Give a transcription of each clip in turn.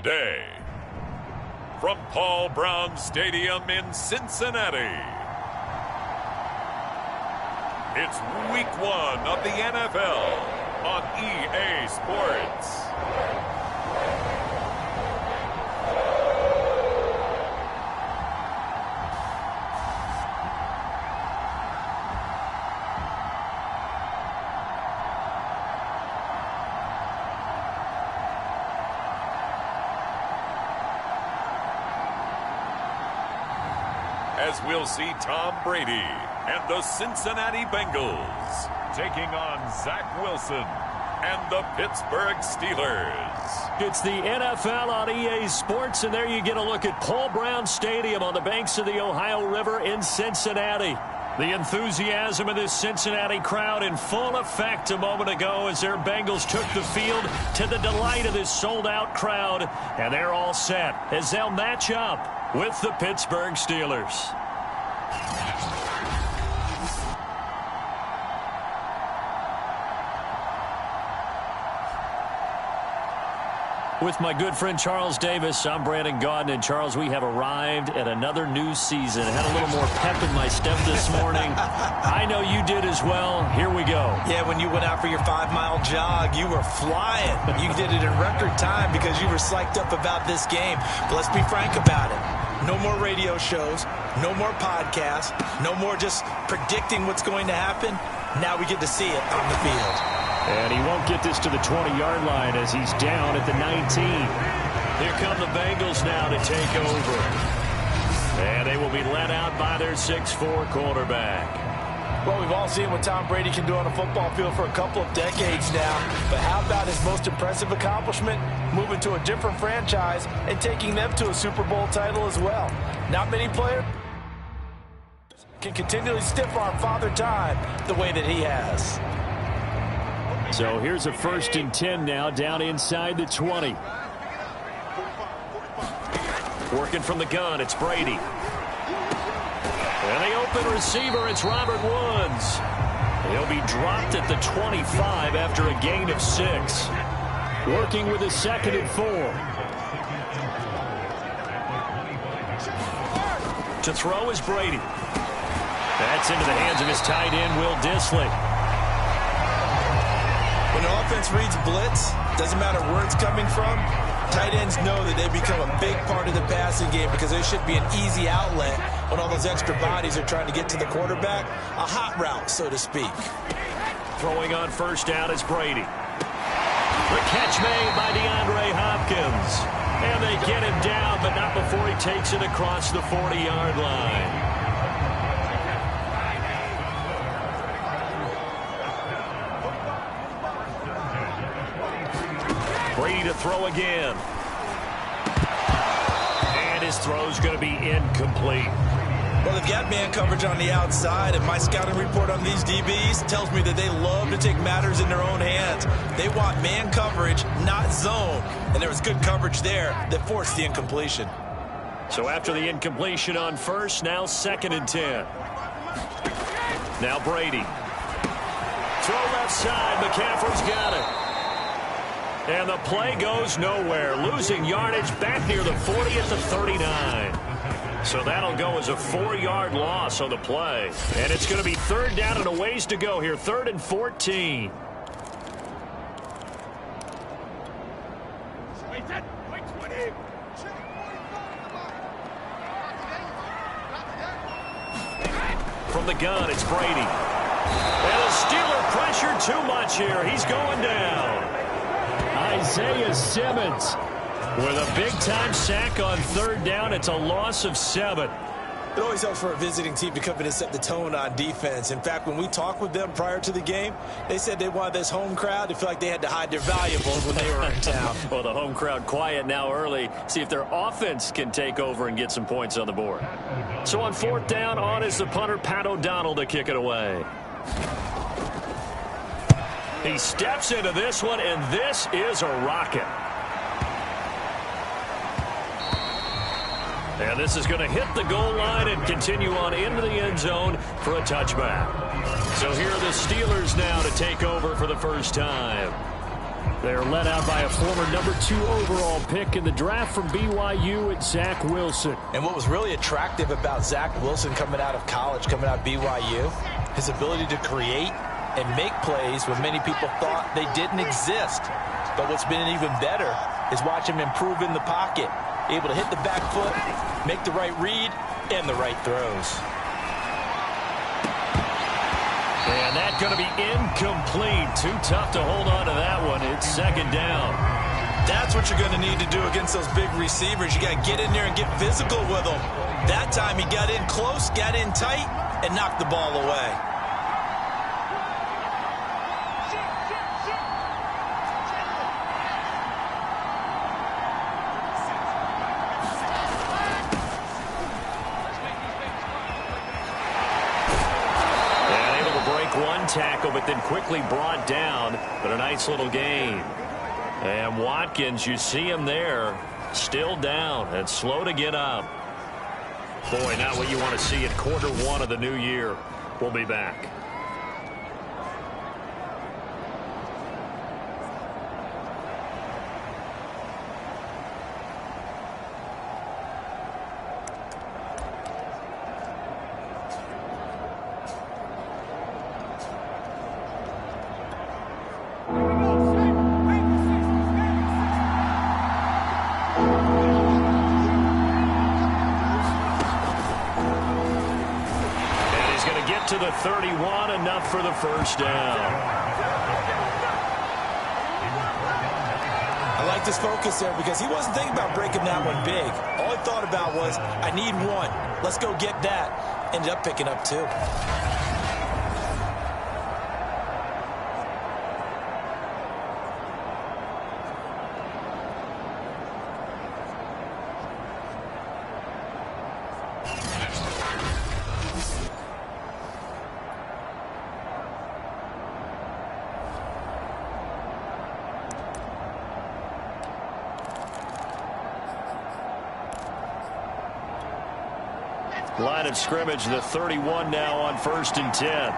Today, from Paul Brown Stadium in Cincinnati, it's Week 1 of the NFL on EA Sports. As we'll see Tom Brady and the Cincinnati Bengals taking on Zach Wilson and the Pittsburgh Steelers. It's the NFL on EA Sports, and there you get a look at Paul Brown Stadium on the banks of the Ohio River in Cincinnati. The enthusiasm of this Cincinnati crowd in full effect a moment ago as their Bengals took the field to the delight of this sold-out crowd. And they're all set as they'll match up with the Pittsburgh Steelers. With my good friend Charles Davis, I'm Brandon Gaudin. And Charles, we have arrived at another new season. I had a little more pep in my step this morning. I know you did as well. Here we go. Yeah, when you went out for your 5-mile jog, you were flying. You did it in record time because you were psyched up about this game. But let's be frank about it. No more radio shows, no more podcasts, no more just predicting what's going to happen. Now we get to see it on the field. And he won't get this to the 20-yard line as he's down at the 19. Here come the Bengals now to take over. And they will be led out by their 6'4" quarterback. Well, we've all seen what Tom Brady can do on a football field for a couple of decades now. But how about his most impressive accomplishment? Moving to a different franchise and taking them to a Super Bowl title as well. Not many players can continually stiff-arm Father Time the way that he has. So here's a 1st and 10 now, down inside the 20. Working from the gun, it's Brady. And the open receiver, it's Robert Woods. He'll be dropped at the 25 after a gain of 6. Working with a 2nd and 4. To throw is Brady. That's into the hands of his tight end, Will Dissly. When the offense reads blitz, doesn't matter where it's coming from, tight ends know that they become a big part of the passing game because there should be an easy outlet when all those extra bodies are trying to get to the quarterback. A hot route, so to speak. Throwing on 1st down is Brady. The catch made by DeAndre Hopkins. And they get him down, but not before he takes it across the 40-yard line. Brady to throw again. And his throw's going to be incomplete. Well, they've got man coverage on the outside, and my scouting report on these DBs tells me that they love to take matters in their own hands. They want man coverage, not zone. And there was good coverage there that forced the incompletion. So after the incompletion on 1st, now 2nd and 10. Now Brady. Throw left side. McCaffrey's got it. And the play goes nowhere. Losing yardage back near the 40 at the 39. So that'll go as a 4-yard loss on the play. And it's going to be 3rd down and a ways to go here. 3rd and 14. From the gun, it's Brady. And the Steeler pressure too much here. He's going down. Isaiah Simmons with a big-time sack on 3rd down. It's a loss of 7. It always helps for a visiting team to come in and set the tone on defense. In fact, when we talked with them prior to the game, they said they wanted this home crowd to feel like they had to hide their valuables when they were in town. Well, the home crowd quiet now early. See if their offense can take over and get some points on the board. So on 4th down, on is the punter, Pat O'Donnell, to kick it away. He steps into this one, and this is a rocket. And this is going to hit the goal line and continue on into the end zone for a touchback. So here are the Steelers now to take over for the first time. They're led out by a former #2 overall pick in the draft from BYU at Zach Wilson. And what was really attractive about Zach Wilson coming out of college, coming out of BYU, his ability to create and make plays when many people thought they didn't exist. But what's been even better is watch him improve in the pocket, able to hit the back foot, make the right read, and the right throws. And that's going to be incomplete. Too tough to hold on to that one. It's second down. That's what you're going to need to do against those big receivers. You got to get in there and get physical with them. That time he got in close, got in tight, and knocked the ball away. Tackle, but then quickly brought down, but a nice little gain. And Watkins, you see him there, still down and slow to get up. Boy, not what you want to see in Q1 of the new year. We'll be back. To the 31, enough for the first down. I like this focus there because he wasn't thinking about breaking that one big. All he thought about was, I need one. Let's go get that. Ended up picking up two. Line of scrimmage, the 31 now on 1st and 10.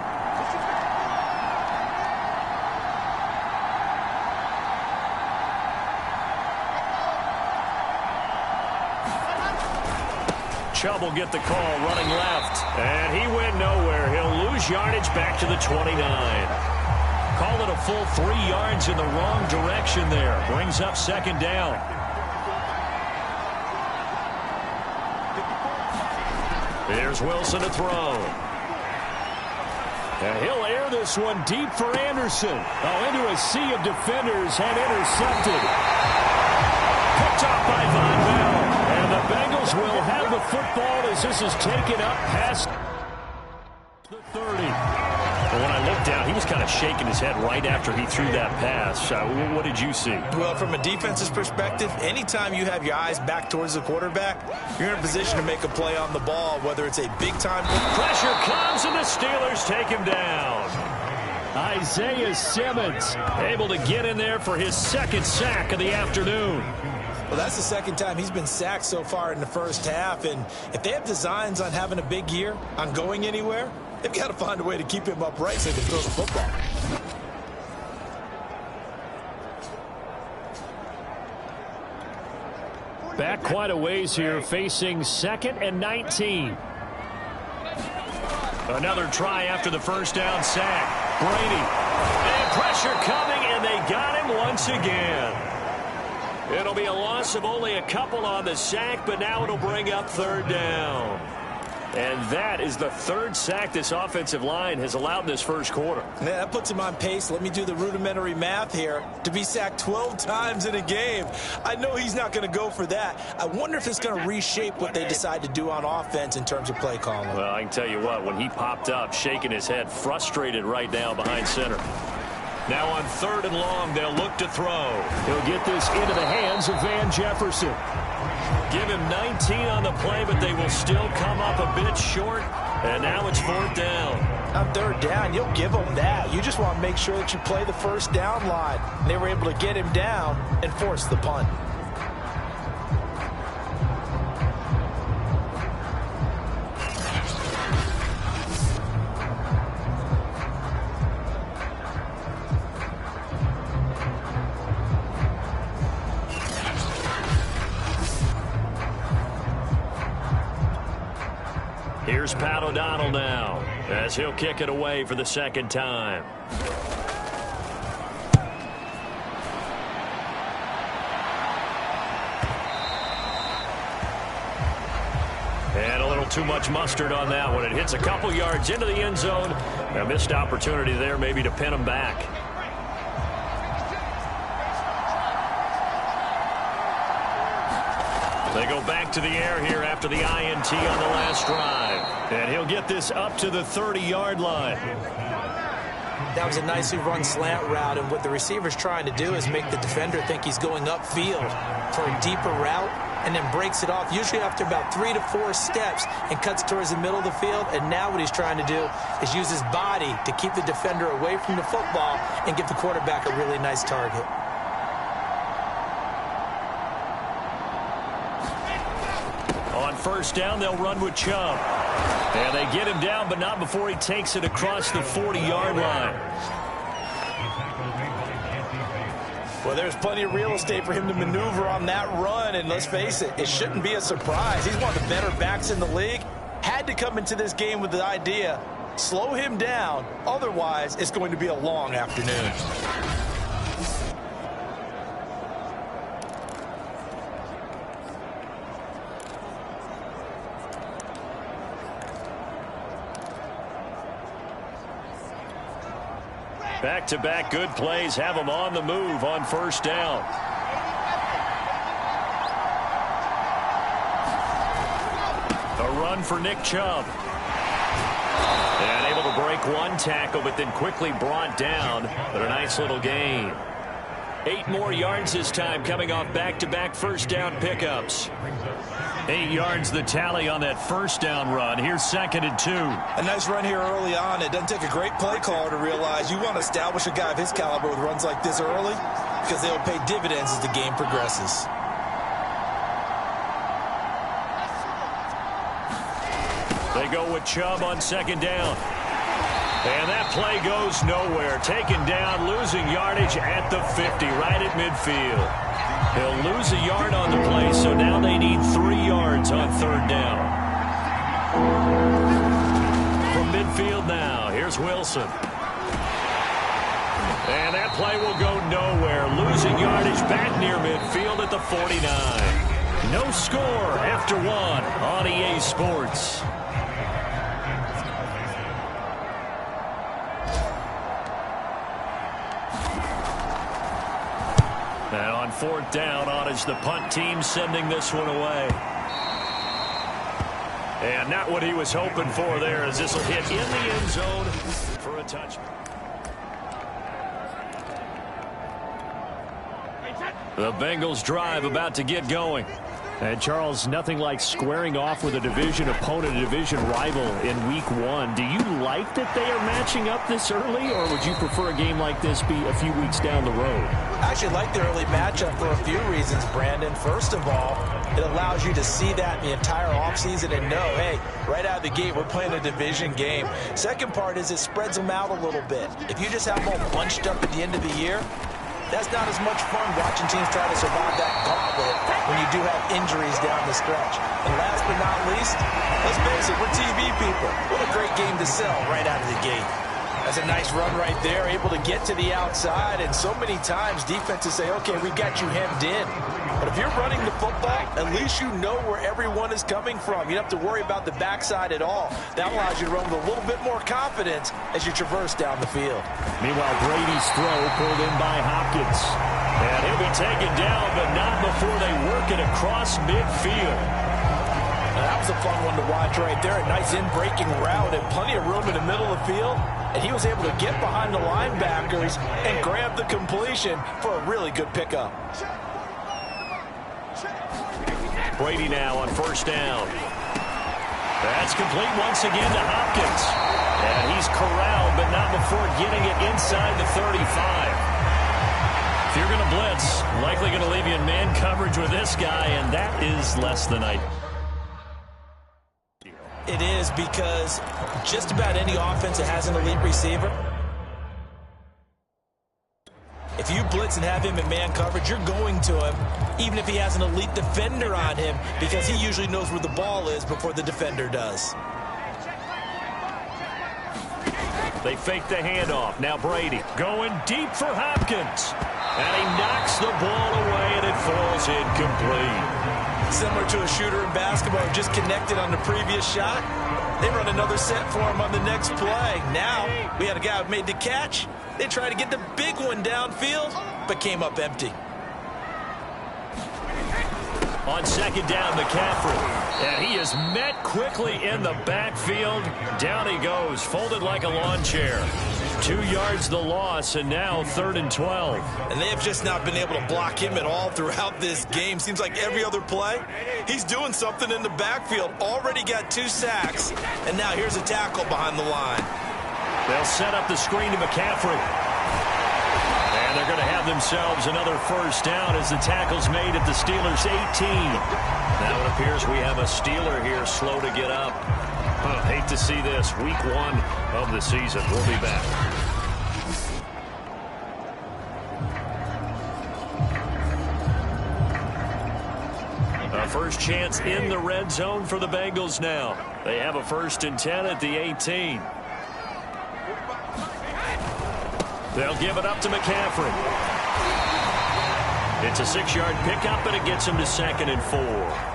Chubb will get the call running left. And he went nowhere. He'll lose yardage back to the 29. Call it a full 3 yards in the wrong direction there. Brings up second down. Here's Wilson to throw. And he'll air this one deep for Anderson. Oh, into a sea of defenders and intercepted. Picked off by Von Bell. And the Bengals will have the football as this is taken up past the 30. And when I looked down, he was kind of shaking his head right after he threw that pass. What did you see? Well, from a defense's perspective, anytime you have your eyes back towards the quarterback, you're in a position to make a play on the ball, whether it's a big-time... Pressure comes, and the Steelers take him down. Isaiah Simmons able to get in there for his second sack of the afternoon. Well, that's the second time he's been sacked so far in the first half, and if they have designs on having a big year, on going anywhere, they've got to find a way to keep him upright so they can throw the football. Back quite a ways here, facing 2nd and 19. Another try after the first down sack. Brady. And pressure coming, and they got him once again. It'll be a loss of only a couple on the sack, but now it'll bring up 3rd down. And that is the 3rd sack this offensive line has allowed in this first quarter. Yeah, that puts him on pace. Let me do the rudimentary math here. To be sacked 12 times in a game, I know he's not going to go for that. I wonder if it's going to reshape what they decide to do on offense in terms of play calling. Well, I can tell you what, when he popped up, shaking his head, frustrated right now behind center. Now on 3rd and long, they'll look to throw. He'll get this into the hands of Van Jefferson. Give him 19 on the play, but they will still come up a bit short. And now it's 4th down. On 3rd down, you'll give them that. You just want to make sure that you play the first down line. They were able to get him down and force the punt. here's Pat O'Donnell now as he'll kick it away for the second time. And a little too much mustard on that one. It hits a couple yards into the end zone. A missed opportunity there maybe to pin him back. They go back to the air here after the INT on the last drive. And he'll get this up to the 30-yard line. That was a nicely run slant route, and what the receiver's trying to do is make the defender think he's going upfield for a deeper route, and then breaks it off, usually after about 3 to 4 steps, and cuts towards the middle of the field. And now what he's trying to do is use his body to keep the defender away from the football and give the quarterback a really nice target. On first down, they'll run with Chubb. And they get him down, but not before he takes it across the 40-yard line. Well, there's plenty of real estate for him to maneuver on that run, and let's face it, it shouldn't be a surprise. He's one of the better backs in the league. Had to come into this game with the idea, slow him down, otherwise it's going to be a long afternoon. Back-to-back good plays have him on the move on first down. A run for Nick Chubb. And able to break one tackle, but then quickly brought down. But a nice little gain. 8 more yards this time, coming off back-to-back first down pickups. 8 yards the tally on that first down run. Here's 2nd and 2. A nice run here early on. It doesn't take a great play caller to realize you want to establish a guy of his caliber with runs like this early, because they'll pay dividends as the game progresses. They go with Chubb on 2nd down. And that play goes nowhere. Taken down, losing yardage at the 50, right at midfield. He'll lose a yard on the play, so now they need 3 yards on 3rd down. From midfield now, here's Wilson. And that play will go nowhere. Losing yardage back near midfield at the 49. No score after 1 on EA Sports. And on 4th down, on is the punt team sending this one away. And not what he was hoping for there, as this will hit in the end zone for a touchdown. The Bengals drive about to get going. And Charles, nothing like squaring off with a division opponent, a division rival in week 1. Do you like that they are matching up this early, or would you prefer a game like this be a few weeks down the road? I actually like the early matchup for a few reasons, Brandon. First of all, it allows you to see that the entire offseason and know, hey, right out of the gate, we're playing a division game. Second part is it spreads them out a little bit. If you just have them all bunched up at the end of the year, that's not as much fun watching teams try to survive that gauntlet when you do have injuries down the stretch. And last but not least, let's face it, we're TV people. What a great game to sell right out of the gate. That's a nice run right there, able to get to the outside, and so many times defenses say, okay, we got you hemmed in. But if you're running the football, at least you know where everyone is coming from. You don't have to worry about the backside at all. That allows you to run with a little bit more confidence as you traverse down the field. Meanwhile, Brady's throw pulled in by Hopkins. And he'll be taken down, but not before they work it across midfield. Now, that was a fun one to watch right there. A nice in-breaking route and plenty of room in the middle of the field. And he was able to get behind the linebackers and grab the completion for a really good pickup. Brady now on first down. That's complete once again to Hopkins. And he's corralled, but not before getting it inside the 35. If you're going to blitz, likely going to leave you in man coverage with this guy, and that is less than ideal. It is, because just about any offense that has an elite receiver, if you blitz and have him in man coverage, you're going to him, even if he has an elite defender on him, because he usually knows where the ball is before the defender does. They fake the handoff. Now Brady going deep for Hopkins. And he knocks the ball away, and it falls incomplete. Similar to a shooter in basketball who just connected on the previous shot. They run another set for him on the next play. Now, we had a guy who made the catch. They tried to get the big one downfield, but came up empty. On second down, McCaffrey. And he is met quickly in the backfield. Down he goes, folded like a lawn chair. 2 yards the loss, and now 3rd and 12. And they have just not been able to block him at all throughout this game. Seems like every other play, he's doing something in the backfield. Already got 2 sacks, and now here's a tackle behind the line. They'll set up the screen to McCaffrey. And they're going to have themselves another first down as the tackle's made at the Steelers' 18. Now it appears we have a Steeler here slow to get up. Hate to see this. Week 1 of the season. We'll be back. A first chance in the red zone for the Bengals now. They have a 1st and 10 at the 18. They'll give it up to McCaffrey. It's a 6-yard pickup, and it gets him to 2nd and 4.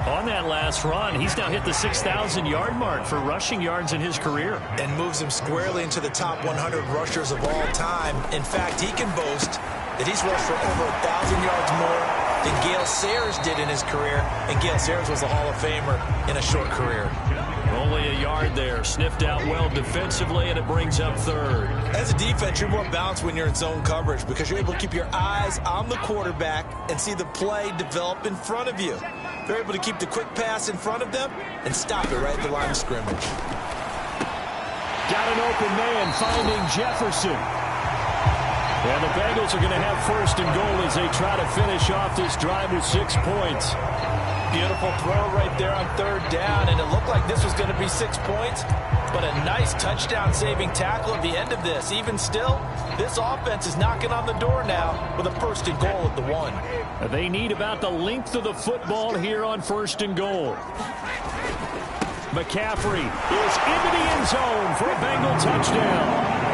On that last run, he's now hit the 6,000-yard mark for rushing yards in his career. And moves him squarely into the top 100 rushers of all time. In fact, he can boast that he's rushed for over 1,000 yards more than Gale Sayers did in his career. And Gale Sayers was a Hall of Famer in a short career. Only a yard there. Sniffed out well defensively, and it brings up 3rd. As a defense, you're more balanced when you're in zone coverage because you're able to keep your eyes on the quarterback and see the play develop in front of you. They're able to keep the quick pass in front of them and stop it right at the line of scrimmage. Got an open man finding Jefferson. And the Bengals are going to have 1st and goal as they try to finish off this drive with 6 points. Beautiful throw right there on 3rd down, and it looked like this was going to be 6 points, but a nice touchdown-saving tackle at the end of this. Even still, this offense is knocking on the door now with a 1st and goal at the 1. They need about the length of the football here on 1st and goal. McCaffrey is into the end zone for a Bengal touchdown.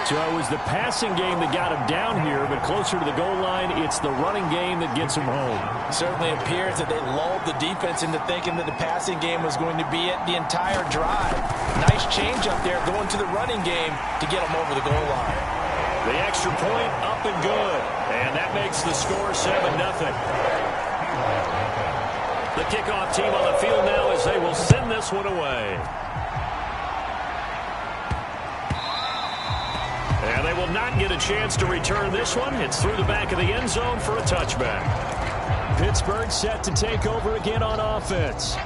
So it was the passing game that got him down here, but closer to the goal line, it's the running game that gets him home. It certainly appears that they lulled the defense into thinking that the passing game was going to be it the entire drive. Nice change up there going to the running game to get him over the goal line. The extra point up and good, and that makes the score 7-0. The kickoff team on the field now as they will send this one away. And they will not get a chance to return this one. It's through the back of the end zone for a touchback. Pittsburgh set to take over again on offense.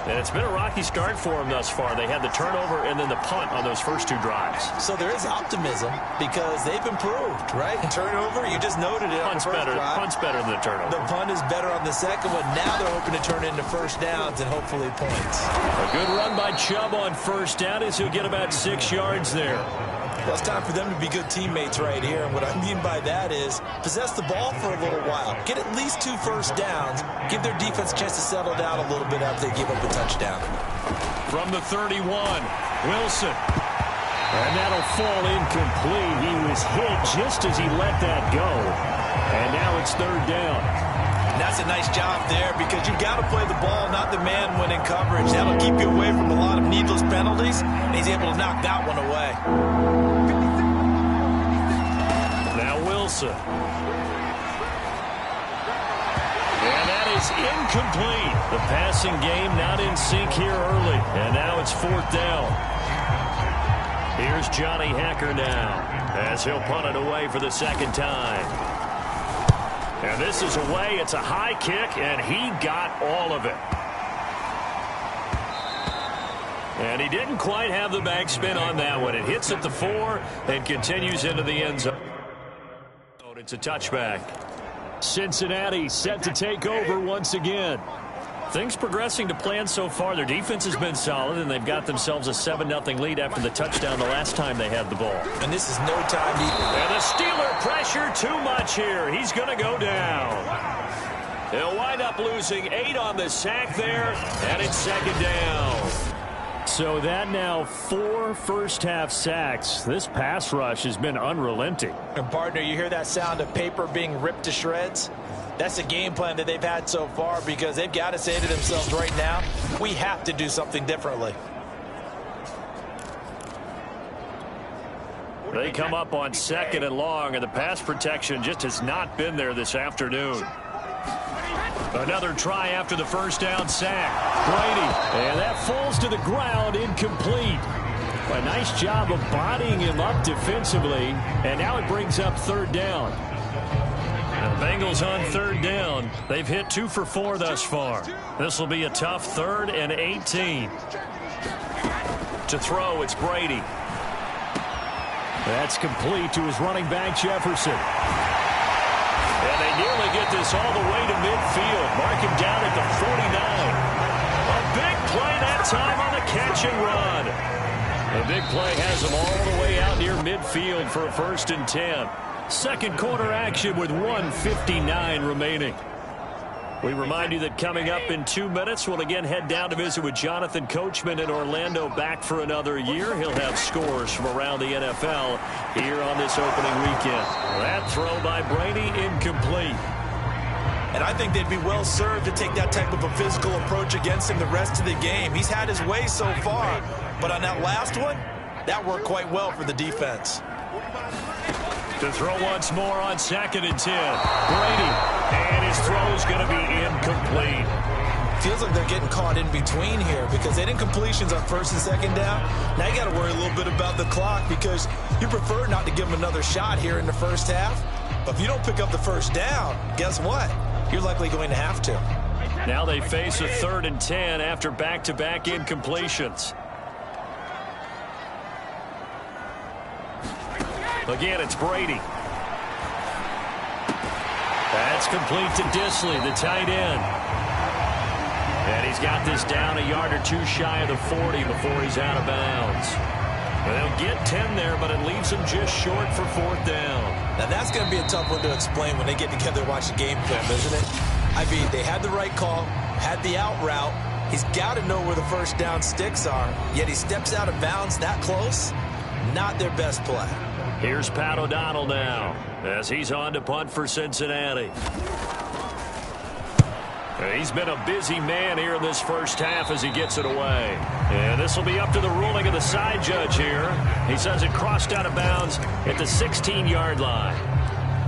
And it's been a rocky start for them thus far. They had the turnover and then the punt on those first 2 drives. So there is optimism because they've improved, right? Turnover, you just noted it. Punt's better than the turnover. The punt is better on the second one. Now they're hoping to turn into 1st downs and hopefully points. A good run by Chubb on 1st down as he'll get about 6 yards there. Well, it's time for them to be good teammates right here. And what I mean by that is possess the ball for a little while. Get at least 2 first downs. Give their defense a chance to settle down a little bit after they give up a touchdown. From the 31, Wilson. And that'll fall incomplete. He was hit just as he let that go. And now it's 3rd down. And that's a nice job there because you've got to play the ball, not the man when in coverage. That'll keep you away from a lot of needless penalties, and he's able to knock that one away. Now Wilson. And that is incomplete. The passing game not in sync here early. And now it's 4th down. Here's Johnny Hacker now as he'll punt it away for the 2nd time. And this is away. It's a high kick, and he got all of it. And he didn't quite have the backspin on that one. It hits at the 4 and continues into the end zone. It's a touchback. Cincinnati set to take over once again. Things progressing to plan so far. Their defense has been solid, and they've got themselves a 7-0 lead after the touchdown the last time they had the ball. And this is no time to... And the Steeler pressure too much here. He's going to go down. They'll wind up losing 8 on the sack there, and it's 2nd down. So that now 4 first-half sacks. This pass rush has been unrelenting. And, partner, you hear that sound of paper being ripped to shreds? That's the game plan that they've had so far because they've got to say to themselves right now, we have to do something differently. They come up on 2nd and long, and the pass protection just has not been there this afternoon. Another try after the first down sack. Brady, and that falls to the ground, incomplete. A nice job of bodying him up defensively, and now it brings up 3rd down. And the Bengals on 3rd down. They've hit 2 for 4 thus far. This will be a tough 3rd and 18. To throw, it's Brady. That's complete to his running back, Jefferson. And they nearly get this all the way to midfield. Mark him down at the 49. A big play that time on the catch and run. The big play has them all the way out near midfield for a 1st and 10. Second quarter action with 1:59 remaining. We remind you that coming up in 2 minutes, we'll again head down to visit with Jonathan Coachman in Orlando, back for another year. He'll have scores from around the NFL here on this opening weekend. That throw by Brady, incomplete. And I think they'd be well served to take that type of a physical approach against him the rest of the game. He's had his way so far, but on that last one, that worked quite well for the defense. To throw once more on 2nd and 10. Brady, and his throw's going to be incomplete. Feels like they're getting caught in between here because they didn't completions on 1st and 2nd down. Now you got to worry a little bit about the clock because you prefer not to give them another shot here in the first half. But if you don't pick up the 1st down, guess what? You're likely going to have to. Now they face a 3rd and 10 after back-to-back incompletions. Again, it's Brady. That's complete to Disley, the tight end. And he's got this down a yard or 2 shy of the 40 before he's out of bounds. They'll get 10 there, but it leaves him just short for 4th down. Now, that's going to be a tough one to explain when they get together and watch the game film, isn't it? I mean, they had the right call, had the out route. He's got to know where the 1st down sticks are, yet he steps out of bounds that close. Not their best play. Here's Pat O'Donnell now as he's on to punt for Cincinnati. He's been a busy man here in this first half as he gets it away. And this will be up to the ruling of the side judge here. He says it crossed out of bounds at the 16-yard line.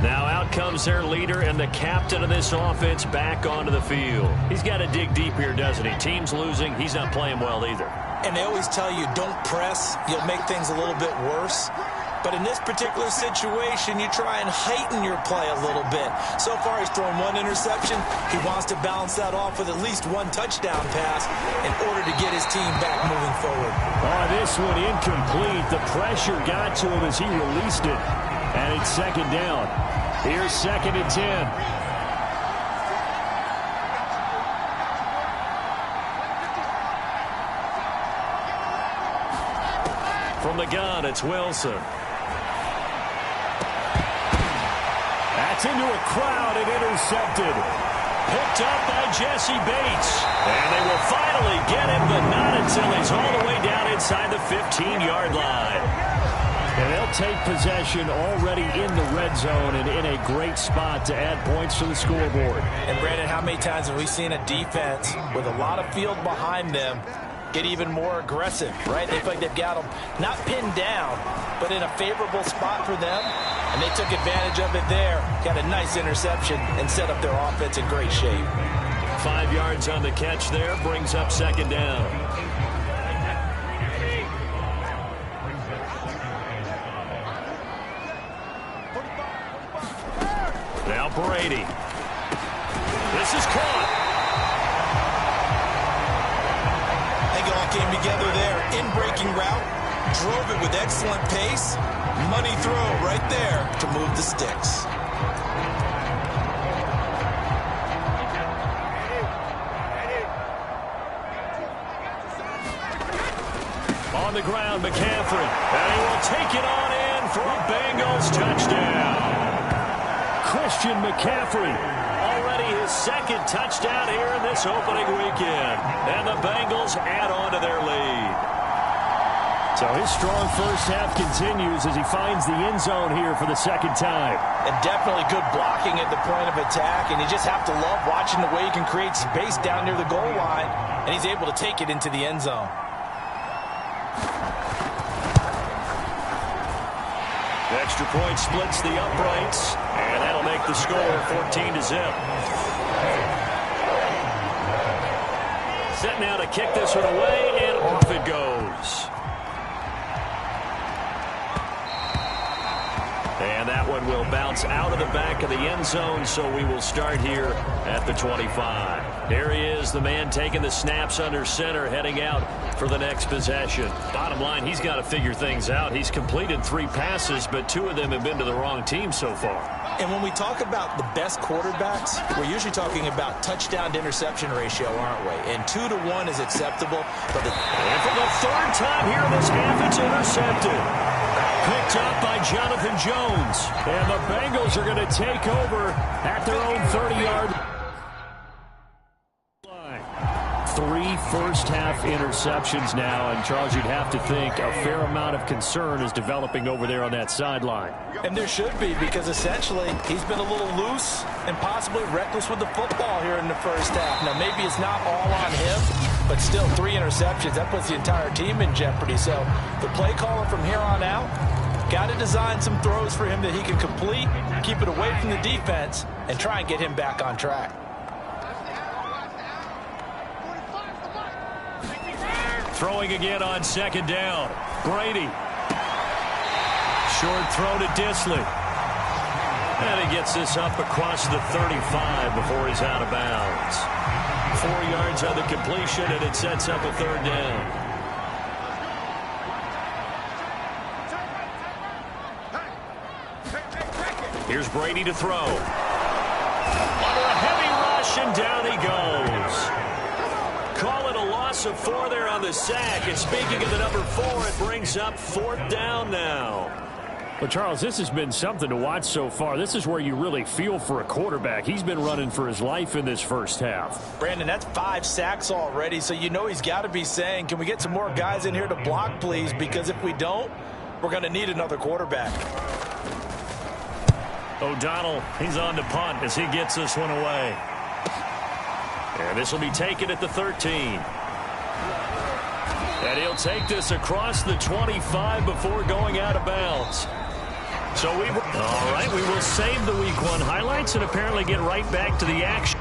Now out comes their leader and the captain of this offense back onto the field. He's got to dig deep here, doesn't he? Team's losing. He's not playing well either. And they always tell you, don't press. You'll make things a little bit worse. But in this particular situation, you try and heighten your play a little bit. So far, he's thrown 1 interception. He wants to balance that off with at least 1 touchdown pass in order to get his team back moving forward. Oh, this one incomplete. The pressure got to him as he released it. And it's 2nd down. Here's 2nd and 10. From the gun, it's Wilson. That's into a crowd and intercepted. Picked up by Jesse Bates. And they will finally get him, but not until he's all the way down inside the 15-yard line. And they'll take possession already in the red zone and in a great spot to add points to the scoreboard. And, Brandon, how many times have we seen a defense with a lot of field behind them get even more aggressive, right? They feel like they've got them not pinned down, but in a favorable spot for them, and they took advantage of it there. Got a nice interception and set up their offense in great shape. 5 yards on the catch there, brings up 2nd down. Now Brady. This is caught. Came together there, in-breaking route, drove it with excellent pace, money throw right there to move the sticks. On the ground, McCaffrey, and he will take it on in for a Bengals touchdown. Christian McCaffrey, already his 2nd touchdown here in this opening weekend. And the Bengals add on to their lead. So his strong first half continues as he finds the end zone here for the second time. And definitely good blocking at the point of attack, and you just have to love watching the way he can create space down near the goal line, and he's able to take it into the end zone. The extra point splits the uprights, and that'll make the score 14-0. Set now to kick this one away, and off it goes. And that one will bounce out of the back of the end zone, so we will start here at the 25. There he is, the man taking the snaps under center, heading out for the next possession. Bottom line, he's got to figure things out. He's completed 3 passes, but 2 of them have been to the wrong team so far. And when we talk about the best quarterbacks, we're usually talking about touchdown to interception ratio, aren't we? And 2 to 1 is acceptable. But and for the 3rd time here in this half, it's intercepted. Picked up by Jonathan Jones. And the Bengals are going to take over at their own 30-yard line. 3 first-half interceptions now. And, Charles, you'd have to think a fair amount of concern is developing over there on that sideline. And there should be, because essentially he's been a little loose and possibly reckless with the football here in the first half. Now, maybe it's not all on him, but still 3 interceptions. That puts the entire team in jeopardy. So the play caller from here on out got to design some throws for him that he can complete, keep it away from the defense, and try and get him back on track. Throwing again on 2nd down. Brady. Short throw to Disley. And he gets this up across the 35 before he's out of bounds. 4 yards on the completion, and it sets up a 3rd down. Here's Brady to throw. Under a heavy rush, and down he goes. Call it a loss of 4 there on the sack. And speaking of the number 4, it brings up 4th down now. Well, Charles, this has been something to watch so far. This is where you really feel for a quarterback. He's been running for his life in this first half. Brandon, that's 5 sacks already, so you know he's got to be saying, can we get some more guys in here to block, please? Because if we don't, we're going to need another quarterback. O'Donnell, he's on to punt as he gets this one away. And this will be taken at the 13. And he'll take this across the 25 before going out of bounds. So all right, we will save the Week 1 highlights and apparently get right back to the action.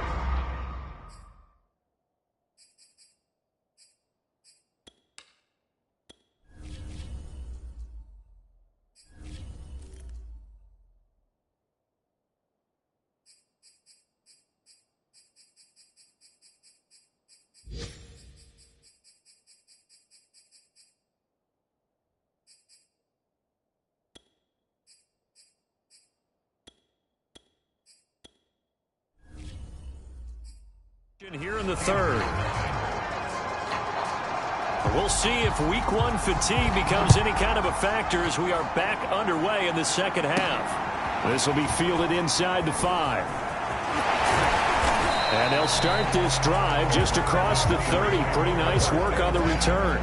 Here in the 3rd. We'll see if Week 1 fatigue becomes any kind of a factor as we are back underway in the second half. This will be fielded inside the 5. And they'll start this drive just across the 30. Pretty nice work on the return.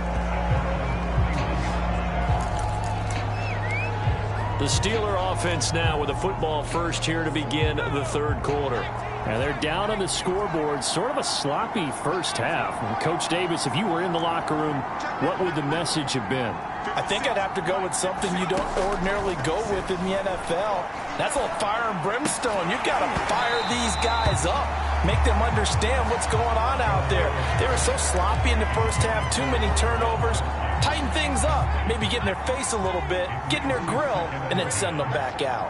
The Steeler offense now with a football first here to begin the 3rd quarter. And they're down on the scoreboard, sort of a sloppy first half. And Coach Davis, if you were in the locker room, what would the message have been? I think I'd have to go with something you don't ordinarily go with in the NFL. That's a little fire and brimstone. You've got to fire these guys up. Make them understand what's going on out there. They were so sloppy in the first half, too many turnovers. Tighten things up, maybe get in their face a little bit, get in their grill, and then send them back out.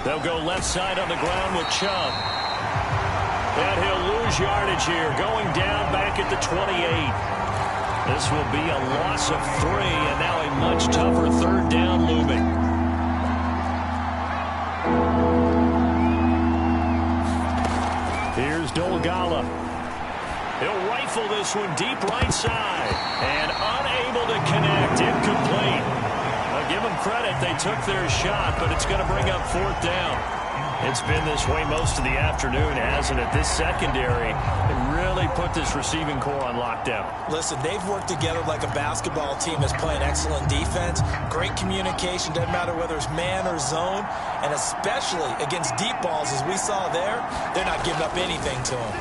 They'll go left side on the ground with Chubb. And he'll lose yardage here, going down back at the 28. This will be a loss of 3, and now a much tougher 3rd down looming. Here's Dolgala. He'll rifle this one deep right side. And unable to connect. Incomplete. I'll give them credit. They took their shot, but it's going to bring up 4th down. It's been this way most of the afternoon, hasn't it? This secondary really put this receiving core on lockdown. Listen, they've worked together like a basketball team that's playing excellent defense. Great communication, doesn't matter whether it's man or zone. And especially against deep balls, as we saw there, they're not giving up anything to them.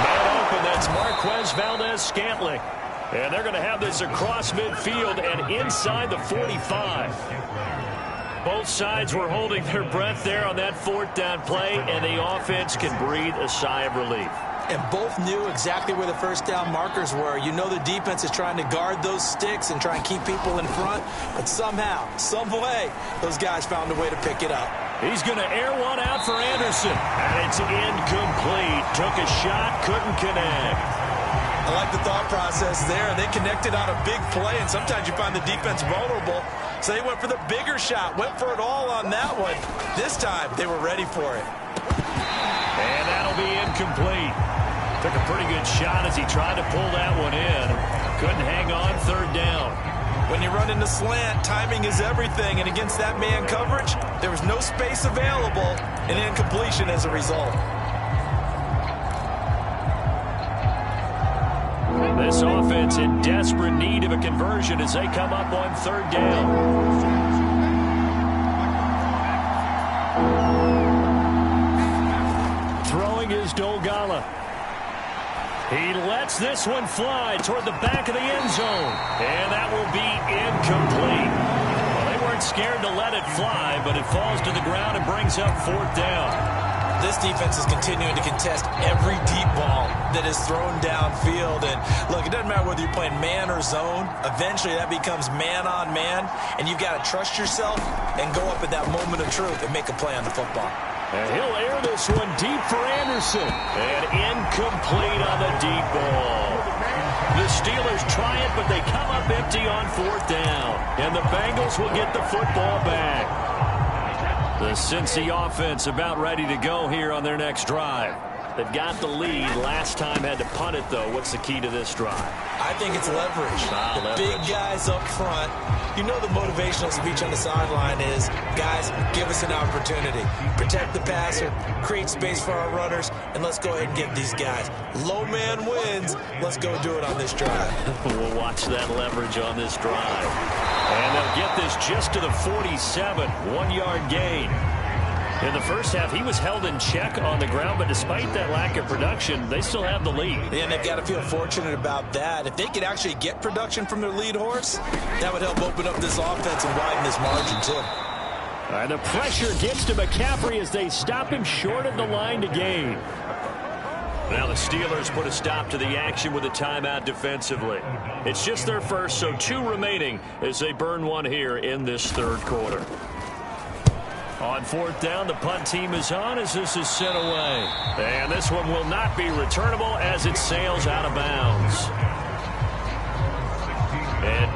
Man open, that's Marquez Valdez-Scantling. And they're going to have this across midfield and inside the 45. Both sides were holding their breath there on that fourth down play, and the offense can breathe a sigh of relief. And both knew exactly where the first down markers were. You know the defense is trying to guard those sticks and try and keep people in front, but somehow, some way, those guys found a way to pick it up. He's going to air one out for Anderson, and it's incomplete. Took a shot, couldn't connect. I like the thought process there. They connected on a big play, and sometimes you find the defense vulnerable. So they went for the bigger shot, went for it all on that one. This time, they were ready for it. And that'll be incomplete. Took a pretty good shot as he tried to pull that one in. Couldn't hang on, third down. When you run into slant, timing is everything. And against that man coverage, there was no space available, and incompletion as a result. This offense in desperate need of a conversion as they come up on third down. Throwing is Dolgala. He lets this one fly toward the back of the end zone. And that will be incomplete. Well, they weren't scared to let it fly, but it falls to the ground and brings up fourth down. This defense is continuing to contest every deep ball that is thrown downfield. And look, it doesn't matter whether you're playing man or zone. Eventually, that becomes man on man. And you've got to trust yourself and go up at that moment of truth and make a play on the football. And he'll air this one deep for Anderson. And incomplete on the deep ball. The Steelers try it, but they come up empty on fourth down. And the Bengals will get the football back. The Cincy offense about ready to go here on their next drive. They've got the lead. Last time had to punt it, though. What's the key to this drive? I think it's leverage. The big guys up front. You know the motivational speech on the sideline is, guys, give us an opportunity. Protect the passer, create space for our runners, and let's go ahead and get these guys. Low man wins. Let's go do it on this drive. We'll watch that leverage on this drive. And they'll get this just to the 47, 1-yard gain. In the first half, he was held in check on the ground, but despite that lack of production, they still have the lead. And they've got to feel fortunate about that. If they could actually get production from their lead horse, that would help open up this offense and widen this margin, too. And the pressure gets to McCaffrey as they stop him short of the line to gain. Now the Steelers put a stop to the action with a timeout defensively. It's just their first, so 2 remaining as they burn one here in this third quarter. On fourth down, the punt team is on as this is sent away. And this one will not be returnable as it sails out of bounds. And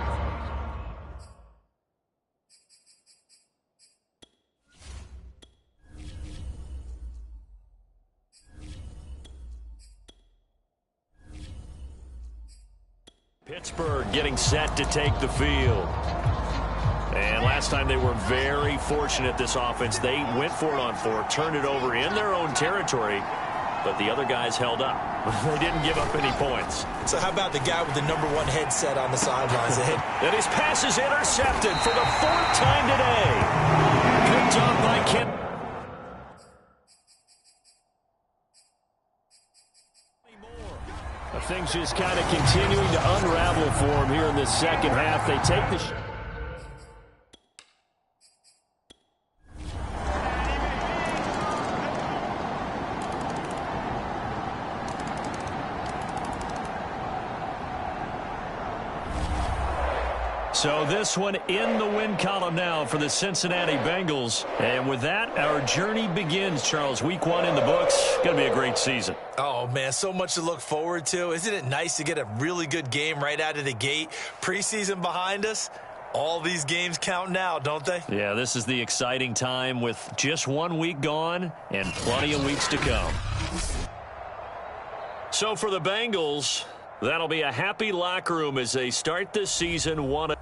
Pittsburgh getting set to take the field. And last time they were very fortunate, this offense. They went for it on 4, turned it over in their own territory, but the other guys held up. They didn't give up any points. So how about the guy with the #1 headset on the sidelines? And his pass is intercepted for the 4th time today. Picked up by Kent. Things just kind of continuing to unravel for him here in this second half. They take the shot. So this one in the win column now for the Cincinnati Bengals. And with that, our journey begins, Charles. Week 1 in the books. Going to be a great season. Oh, man, so much to look forward to. Isn't it nice to get a really good game right out of the gate? Preseason behind us. All these games count now, don't they? Yeah, this is the exciting time with just 1 week gone and plenty of weeks to come. So for the Bengals, that'll be a happy locker room as they start this season 1.